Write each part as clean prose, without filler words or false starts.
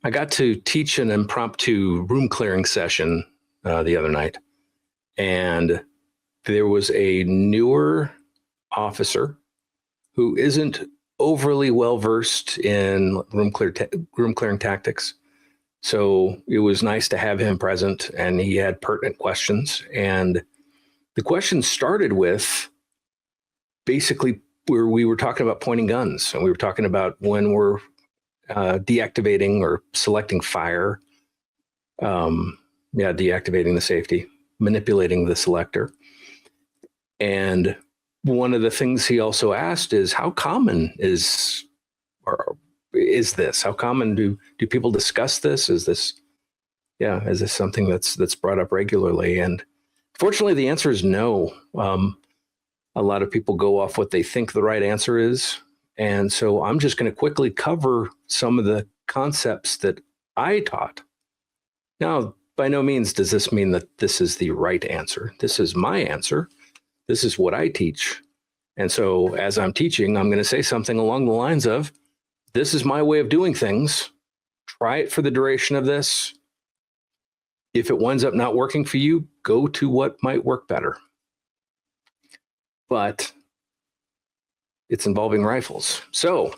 I got to teach an impromptu room clearing session the other night, and there was a newer officer who isn't overly well versed in room clearing tactics. So it was nice to have him present, and he had pertinent questions. And the questions started with basically where we were talking about pointing guns, and we were talking about when we're deactivating or selecting fire, deactivating the safety, manipulating the selector. And one of the things he also asked is, how common is this? How common do people discuss this? Is this something that's brought up regularly? And fortunately, the answer is no. A lot of people go off what they think the right answer is. And so I'm just going to quickly cover some of the concepts that I taught. Now, by no means does this mean that this is the right answer. This is my answer. This is what I teach. And so as I'm teaching, I'm going to say something along the lines of, this is my way of doing things. Try it for the duration of this. If it winds up not working for you, go to what might work better. But it's involving rifles. So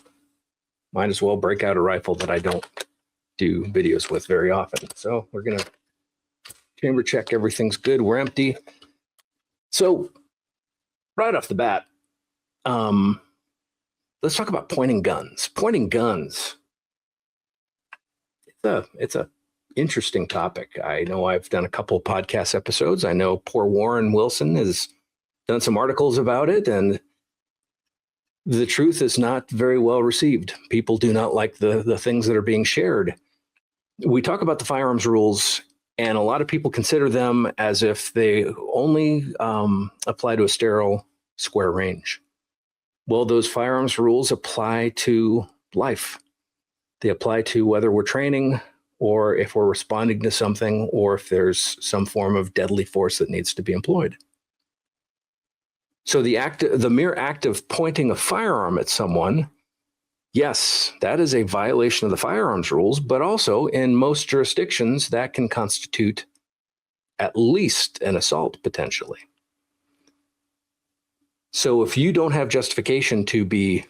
might as well break out a rifle that I don't do videos with very often. So we're going to chamber check. Everything's good. We're empty. So right off the bat, let's talk about pointing guns. Pointing guns. It's a interesting topic. I know I've done a couple of podcast episodes. I know poor Warren Wilson has done some articles about it, and the truth is not very well received. People do not like the things that are being shared. We talk about the firearms rules, and a lot of people consider them as if they only apply to a sterile square range. Well, those firearms rules apply to life. They apply to whether we're training or if we're responding to something or if there's some form of deadly force that needs to be employed. So the mere act of pointing a firearm at someone, yes, that is a violation of the firearms rules, but also in most jurisdictions that can constitute at least an assault potentially. So if you don't have justification to be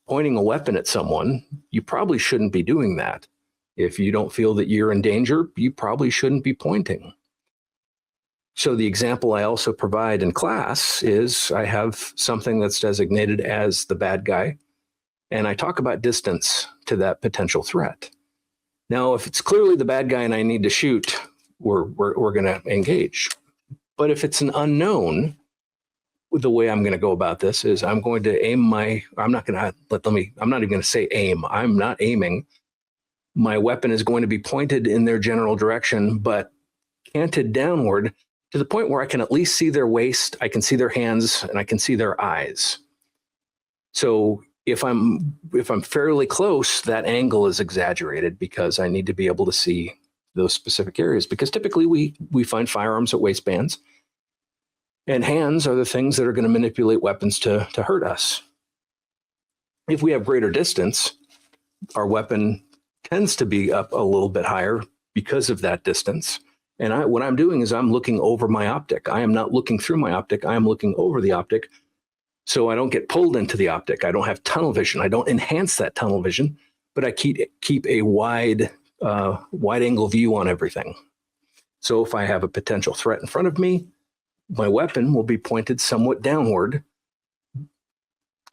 pointing a weapon at someone, you probably shouldn't be doing that. If you don't feel that you're in danger, you probably shouldn't be pointing. So the example I also provide in class is I have something that's designated as the bad guy, and I talk about distance to that potential threat. Now, if it's clearly the bad guy and I need to shoot, we're going to engage. But if it's an unknown, the way I'm going to go about this is I'm going to aim I'm not even going to say aim. I'm not aiming. My weapon is going to be pointed in their general direction, but canted downward to the point where I can at least see their waist, I can see their hands, and I can see their eyes. So if I'm fairly close, that angle is exaggerated because I need to be able to see those specific areas, because typically we find firearms at waistbands, and hands are the things that are going to manipulate weapons to hurt us. If we have greater distance, our weapon tends to be up a little bit higher because of that distance. And what I'm doing is I'm looking over my optic. I am not looking through my optic. I am looking over the optic, so I don't get pulled into the optic. I don't have tunnel vision. I don't enhance that tunnel vision, but I keep a wide angle view on everything. So if I have a potential threat in front of me, my weapon will be pointed somewhat downward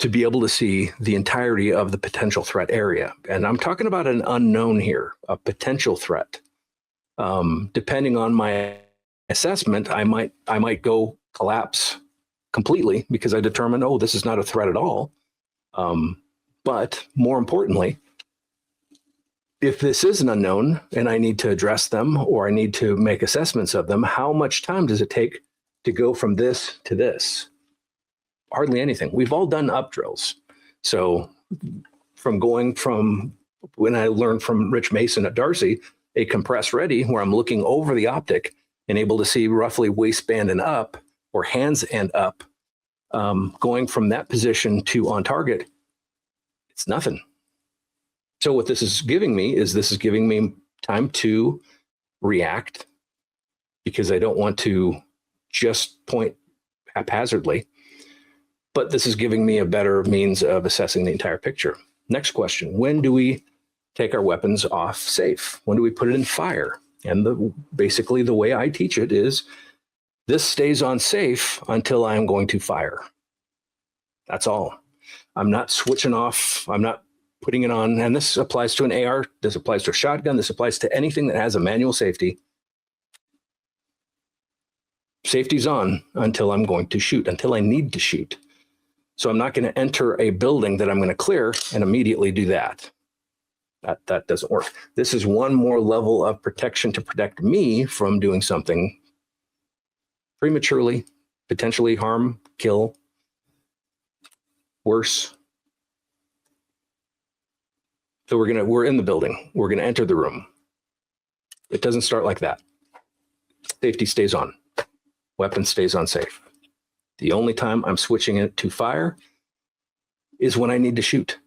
to be able to see the entirety of the potential threat area. And I'm talking about an unknown here, a potential threat. Depending on my assessment, I might go collapse completely because I determine, oh, this is not a threat at all. But more importantly, if this is an unknown and I need to address them or I need to make assessments of them, how much time does it take to go from this to this? Hardly anything. We've all done up drills. So from when I learned from Rich Mason at Darcy, a compress ready where I'm looking over the optic and able to see roughly waistband and up or hands and up, going from that position to on target, it's nothing. So what this is giving me time to react, because I don't want to just point haphazardly, but this is giving me a better means of assessing the entire picture. Next question: when do we take our weapons off safe? When do we put it in fire? And basically the way I teach it is, this stays on safe until I'm going to fire. That's all. I'm not switching off. I'm not putting it on. And this applies to an AR. This applies to a shotgun. This applies to anything that has a manual safety. Safety's on until I'm going to shoot, until I need to shoot. So I'm not going to enter a building that I'm going to clear and immediately do that. That doesn't work. This is one more level of protection to protect me from doing something prematurely, potentially harm, kill, worse. So we're in the building. We're going to enter the room. It doesn't start like that. Safety stays on. Weapon stays on safe. The only time I'm switching it to fire is when I need to shoot.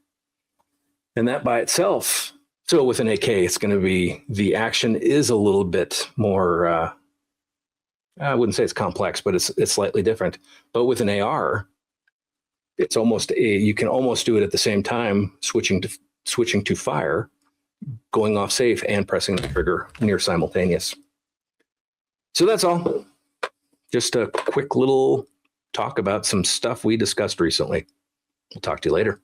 And that by itself, so with an AK, it's going to be, the action is a little bit more, I wouldn't say it's complex, but it's slightly different. But with an AR, it's almost you can almost do it at the same time, switching to fire, going off safe, and pressing the trigger near simultaneous. So that's all. Just a quick little talk about some stuff we discussed recently. We'll talk to you later.